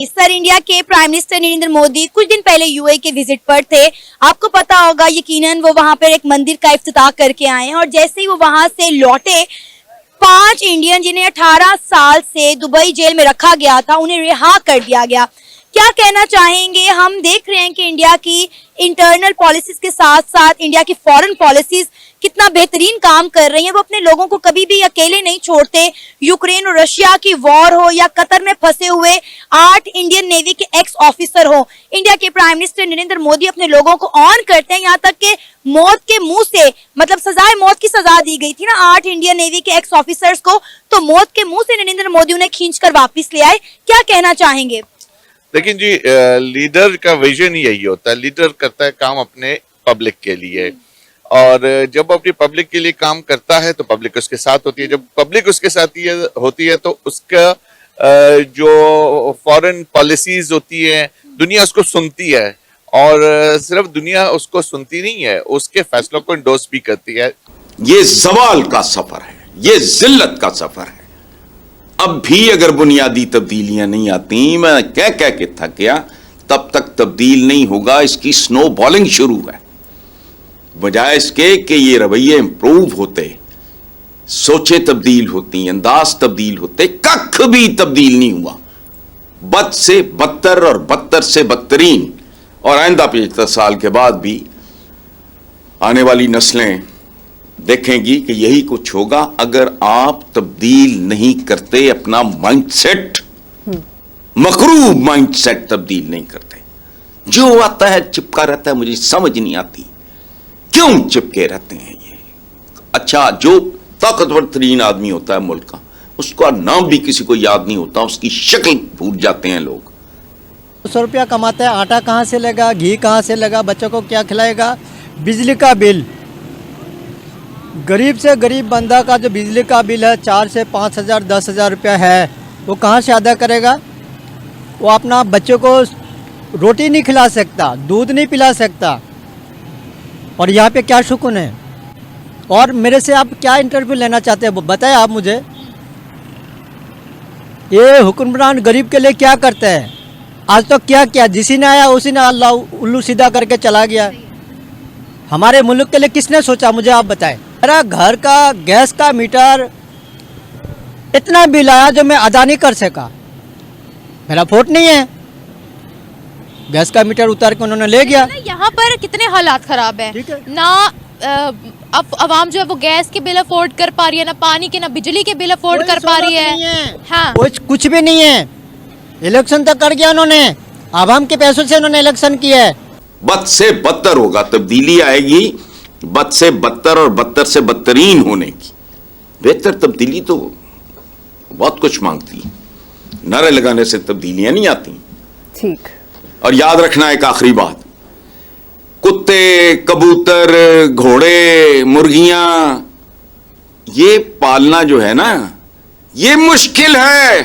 Sir, India के prime minister Narendra Modi कुछ दिन पहले यूएई के विजिट पर थे। आपको पता होगा यकीनन वो वहां पर एक मंदिर का इफ्तिताह करके आए हैं और जैसे ही वो वहां से लौटे 5 इंडियन जिन्हें 18 साल से दुबई जेल में रखा गया था उन्हें रिहा कर दिया गया। क्या कहना चाहेंगे? हम देख रहे हैं कि इंडिया की इंटरनल पॉलिसीज के साथ साथ इंडिया की फॉरेन पॉलिसीज कितना बेहतरीन काम कर रही हैं। वो अपने लोगों को कभी भी अकेले नहीं छोड़ते। यूक्रेन और रशिया की वॉर हो या कतर में फंसे हुए 8 इंडियन नेवी के एक्स ऑफिसर हो, इंडिया के प्राइम मिनिस्टर नरेंद्र मोदी अपने लोगों को ऑन करते हैं। यहाँ तक कि मौत के मुंह से, मतलब सजाए मौत की सजा दी गई थी ना 8 इंडियन नेवी के एक्स ऑफिसर्स को, तो मौत के मुंह से नरेंद्र मोदी उन्हें खींचकर वापिस ले आए। क्या कहना चाहेंगे? लेकिन जी, लीडर का विजन ही यही होता है। लीडर करता है काम अपने पब्लिक के लिए, और जब अपनी पब्लिक के लिए काम करता है तो पब्लिक उसके साथ होती है। जब पब्लिक उसके साथ होती है तो उसका जो फॉरेन पॉलिसीज होती है, दुनिया उसको सुनती है, और सिर्फ दुनिया उसको सुनती नहीं है, उसके फैसलों को इंडोर्स भी करती है। ये सवाल का सफर है, ये जिल्लत का सफर है। अब भी अगर बुनियादी तब्दीलियां नहीं आती, मैं कह कह के थक गया, तब तक तब्दील नहीं होगा। इसकी स्नो बॉलिंग शुरू है। बजाय इसके कि ये रवैये इंप्रूव होते, सोचे तब्दील होती, अंदाज तब्दील होते, कख भी तब्दील नहीं हुआ। बद से बदतर और बदतर से बदतरीन, और आइंदा 75 साल के बाद भी आने वाली नस्लें देखेंगी कि यही कुछ होगा अगर आप तब्दील नहीं करते, अपना माइंडसेट, मकरूब माइंडसेट तब्दील नहीं करते। जो आता है चिपका रहता है, मुझे समझ नहीं आती क्यों चिपके रहते हैं ये। अच्छा, जो ताकतवर तरीन आदमी होता है मुल्क का, उसका नाम भी किसी को याद नहीं होता, उसकी शक्ल भूल जाते हैं लोग। 100 रुपया कमाता है, आटा कहाँ से लेगा, घी कहाँ से लेगा, बच्चों को क्या खिलाएगा, बिजली का बिल, गरीब से गरीब बंदा का जो बिजली का बिल है 4 से 5 हज़ार 10 हज़ार रुपया है, वो कहाँ से अदा करेगा? वो अपना बच्चों को रोटी नहीं खिला सकता, दूध नहीं पिला सकता, और यहाँ पे क्या सुकून है? और मेरे से आप क्या इंटरव्यू लेना चाहते हैं वो बताएं आप मुझे। ये हुक्मरान गरीब के लिए क्या करते हैं? आज तो क्या किया, जिसी ने आया उसी ने अल्लाह उल्लू सीधा करके चला गया। हमारे मुल्क के लिए किसने सोचा, मुझे आप बताएं। मेरा घर का गैस का मीटर इतना बिल आया जो मैं अदा नहीं कर सका। मेरा वोट नहीं है, गैस का मीटर उतार के उन्होंने ले गया। यहाँ पर कितने हालात खराब है ना। अब आवाम जो है वो गैस के बिल अफोर्ड कर पा रही है, ना पानी के, ना बिजली के बिल अफोर्ड कर पा रही है। हाँ, कुछ भी नहीं है। इलेक्शन तक कर गया उन्होंने, आवाम के पैसों से उन्होंने इलेक्शन किया है। बद से बदतर होगा, तब्दीली आएगी बद से बदतर और बदतर से बदतरीन होने की। बेहतर तब्दीली तो बहुत कुछ मांगती है, नारे लगाने से तब्दीलियां नहीं आती। ठीक। और याद रखना एक आखिरी बात, कुत्ते, कबूतर, घोड़े, मुर्गियां, ये पालना जो है ना, ये मुश्किल है।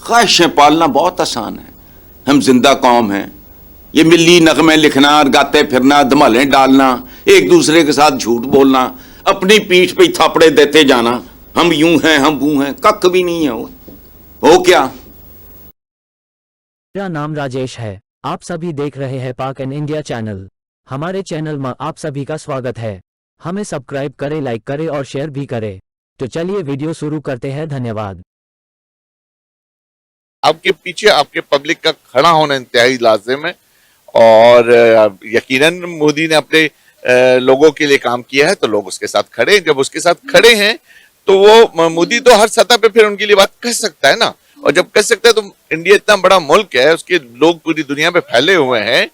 ख्वाहिशें पालना बहुत आसान है। हम जिंदा कौम हैं। ये मिली नगमे लिखना, गाते फिरना, धमालें डालना, एक दूसरे के साथ झूठ बोलना, अपनी पीठ पे थापड़े देते जाना, हम यूं हैं, हम वो हैं, कख भी नहीं है। हो क्या? मेरा नाम राजेश है। आप सभी देख रहे हैं पाक एंड इंडिया चैनल। हमारे चैनल में आप सभी का स्वागत है। हमें सब्सक्राइब करें, लाइक करें और शेयर भी करें। तो चलिए वीडियो शुरू करते हैं। धन्यवाद। आपके पीछे आपके पब्लिक का खड़ा होना इंतहाई लाजिम है, और यकीनन मोदी ने अपने लोगों के लिए काम किया है तो लोग उसके साथ खड़े हैं। जब उसके साथ खड़े हैं तो वो मोदी तो हर सतह पे फिर उनके लिए बात कह सकता है ना, और जब कह सकता है तो इंडिया इतना बड़ा मुल्क है, उसके लोग पूरी दुनिया में फैले हुए हैं,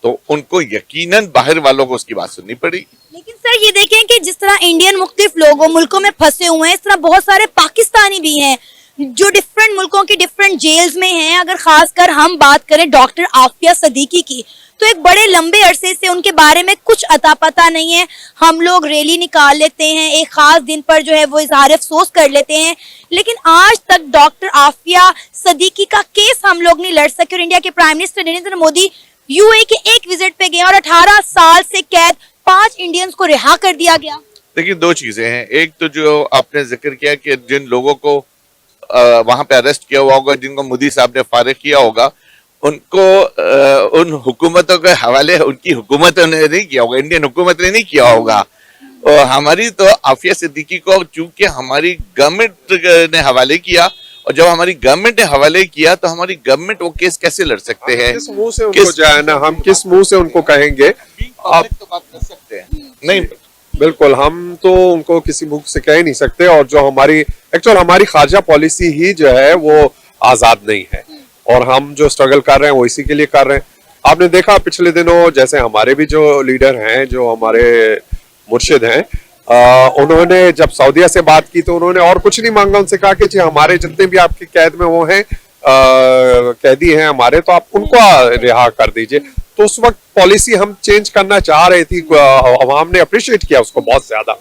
तो उनको यकीनन बाहर वालों को उसकी बात सुननी पड़ेगी। लेकिन सर ये देखें कि जिस तरह इंडियन मुख्तलिफ लोगों मुल्कों में फंसे हुए हैं, इस तरह बहुत सारे पाकिस्तानी भी हैं जो डिफरेंट मुल्कों की डिफरेंट जेल्स में हैं। अगर खासकर हम बात करें डॉक्टर आफिया सदीकी की, तो एक बड़े लंबे अरसे से उनके बारे में कुछ अता पता नहीं है। हम लोग रैली निकाल लेते हैं, एक खास दिन पर जो है वो इजहार अफसोस कर लेते हैं, लेकिन आज तक डॉक्टर आफिया सदीकी का केस हम लोग नहीं लड़ सके। और इंडिया के prime minister Narendra Modi UAE के एक विजिट पे गए और 18 साल से कैद 5 इंडियंस को रिहा कर दिया गया। देखिए, 2 चीजें हैं। एक तो जो आपने जिक्र किया कि जिन लोगों को वहां पे अरेस्ट किया हुआ होगा, जिनको मोदी साहब ने फारिग किया होगा, उनको उन हुकूमतों के हवाले उनकी हुकूमतों ने नहीं किया होगा, इंडियन हुकूमत ने नहीं किया होगा। हमारी तो आफिया सिद्दीकी को चूंकि हमारी गवर्नमेंट ने हवाले किया, और जब हमारी गवर्नमेंट ने हवाले किया तो हमारी गवर्नमेंट वो केस कैसे लड़ सकते हैं? किस मुंह से उनको जाए ना, हम किस मुंह से उनको कहेंगे? आप तो बात कर सकते हैं नहीं, बिल्कुल हम तो उनको किसी मुख से कह नहीं सकते। और जो हमारी खारजा पॉलिसी ही जो है वो आजाद नहीं है, और हम जो स्ट्रगल कर रहे हैं वो इसी के लिए कर रहे हैं। आपने देखा पिछले दिनों जैसे हमारे भी जो लीडर हैं, जो हमारे मुर्शिद हैं, उन्होंने जब सऊदीया से बात की तो उन्होंने और कुछ नहीं मांगा, उनसे कहा कि जी हमारे जितने भी आपकी कैद में वो हैं, कैदी हैं हमारे, तो आप उनको रिहा कर दीजिए। तो उस वक्त पॉलिसी हम चेंज करना चाह रही थी, अवाम ने अप्रिशिएट किया उसको बहुत ज्यादा,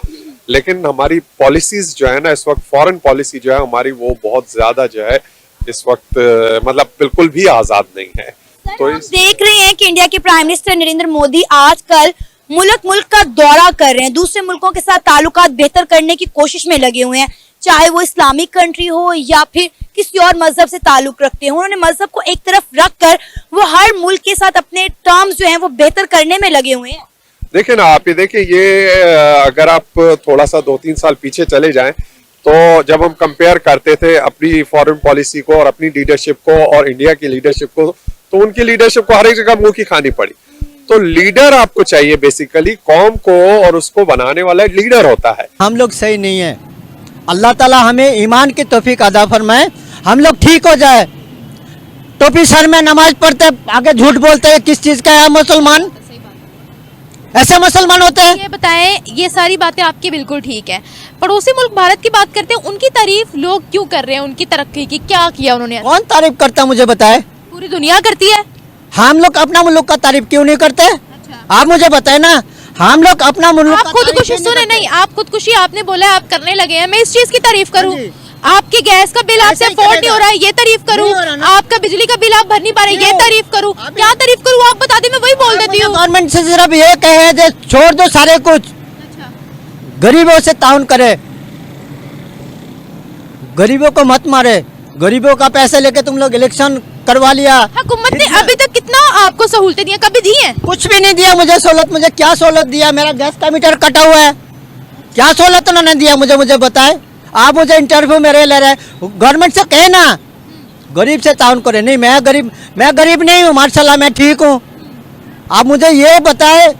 लेकिन हमारी पॉलिसीज जो है ना इस वक्त, फॉरेन पॉलिसी जो है हमारी, वो बहुत ज्यादा जो है इस वक्त मतलब बिल्कुल भी आजाद नहीं है। तो आप देख रहे हैं कि इंडिया के प्राइम मिनिस्टर नरेंद्र मोदी आजकल मुल्क का दौरा कर रहे हैं, दूसरे मुल्कों के साथ ताल्लुकात बेहतर करने की कोशिश में लगे हुए हैं, चाहे वो इस्लामिक कंट्री हो या फिर किसी और मजहब से ताल्लुक रखते हो। उन्होंने मजहब को एक तरफ रखकर वो हर मुल्क के साथ अपने टर्म्स जो हैं वो बेहतर करने में लगे हुए हैं। देखिए ना, आप ये देखिए, ये अगर आप थोड़ा सा 2-3 साल पीछे चले जाएं तो जब हम कंपेयर करते थे अपनी फॉरेन पॉलिसी को और अपनी लीडरशिप को और इंडिया की लीडरशिप को, तो उनकी लीडरशिप को हर एक जगह मुंह की खानी पड़ी। तो लीडर आपको चाहिए, बेसिकली कौम को और उसको बनाने वाला लीडर होता है। हम लोग सही नहीं है, अल्लाह ताला हमें ईमान की तौफीक अदा फरमाए, हम लोग ठीक हो जाए। टोपी सर में नमाज पढ़ते आगे झूठ बोलते हैं, किस चीज का है मुसलमान? ऐसे मुसलमान होते हैं? ये बताएं, ये सारी बातें आपकी बिल्कुल ठीक है, पड़ोसी मुल्क भारत की बात करते हैं, उनकी तारीफ लोग क्यों कर रहे हैं? उनकी तरक्की की क्या किया उन्होंने? कौन तारीफ करता है मुझे बताए? पूरी दुनिया करती है। हम लोग अपना मुल्क का तारीफ क्यों नहीं करते? आप मुझे बताए ना, हम लोग अपना मुल्क आप खुदकुशी सुने नहीं, आप खुदकुशी आपने बोला आप करने लगे हैं, मैं इस चीज की तारीफ करूं? आपके गैस का बिल आपसे अफोर्ड नहीं हो रहा है, ये तारीफ करूं? आपका बिजली का बिल आप भर नहीं पा रहे, ये तारीफ करूं? क्या तारीफ करूं? आप बता दें, मैं वही बोल देती हूँ। गवर्नमेंट से सिर्फ ये कहे दे, छोड़ दो सारे कुछ, गरीबों से ताउन करे, गरीबों को मत मारे। गरीबों का पैसे लेके तुम लोग इलेक्शन करवा लिया। हुकूमत ने अभी तक कितना आपको सहूलतें दी, कभी दी हैं? कुछ भी नहीं दिया मुझे सहूलत। मुझे क्या सहूलत दिया? मेरा गैस का मीटर कटा हुआ है, क्या सहूलत उन्होंने दिया मुझे बताए? आप मुझे इंटरव्यू मेरे ले रहे, गवर्नमेंट से कहे ना गरीब से ताउन करे। नहीं, मैं गरीब नहीं हूँ, माशाल्लाह मैं ठीक हूँ। आप मुझे ये बताए,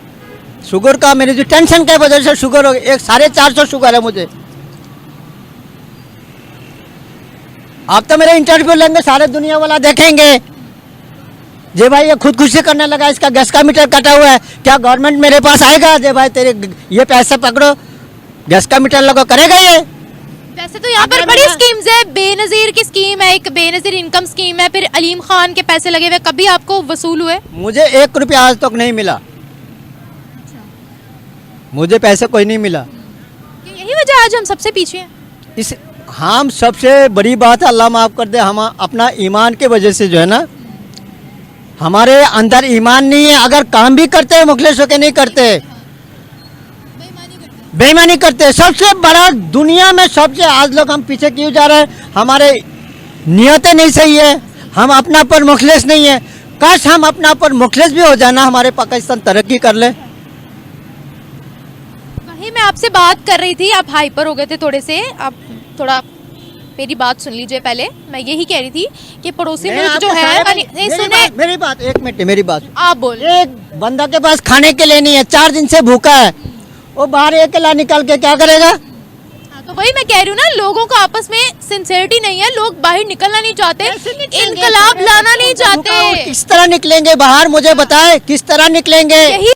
शुगर का मेरी जो टेंशन के वजह से शुगर हो गई, 450 शुगर है मुझे। आप तो मेरे इंटरव्यू लेंगे, सारे दुनिया वाला देखेंगे, जे भाई ये खुदकुशी करने लगा, इसका गैस का मीटर कटा हुआ है, क्या गवर्नमेंट मेरे पास आएगा? जे भाई तेरे ये पैसे पकड़ो, गैस का मीटर लगो, करेगा ये? वैसे तो यहाँ पर बड़ी स्कीम्स है, बेनजीर की स्कीम है, एक बेनजीर इनकम स्कीम है, फिर अलीम खान के पैसे लगे हुए, कभी आपको वसूल हुए? मुझे 1 रुपया आज तक नहीं मिला, मुझे पैसे कोई नहीं मिला। यही वजह आज हम सबसे पीछे हैं। हम सबसे बड़ी बात है, अल्लाह माफ कर दे, हम अपना ईमान के वजह से जो है ना, हमारे अंदर ईमान नहीं है। अगर काम भी करते हैं मुखलिस होकर नहीं करते, बेईमानी करते। सबसे बड़ा दुनिया में सबसे आज लोग हम पीछे क्यों जा रहे हैं? हमारे नियतें नहीं सही है, हम अपना पर मुखलिस नहीं है। काश हम अपना पर मुखलिस भी हो जाना, हमारे पाकिस्तान तरक्की कर ले। वही मैं आपसे बात कर रही थी, आप हाइपर हो गए थे थोड़े से, आप थोड़ा मेरी बात सुन लीजिए पहले। मैं यही कह रही थी कि पड़ोसी मुल्क जो है, नहीं सुने मेरी बात, 1 मिनट मेरी बात आप बोल। एक बंदा के पास खाने के लिए नहीं है, 4 दिन से भूखा है, वो बाहर अकेला निकल के क्या करेगा? तो वही मैं कह रही हूँ ना, लोगों का आपस में सिंसियरिटी नहीं है, लोग बाहर निकलना नहीं चाहते, इनकलाब लाना नहीं चाहते। किस तरह निकलेंगे बाहर? मुझे बताए किस तरह निकलेंगे? यही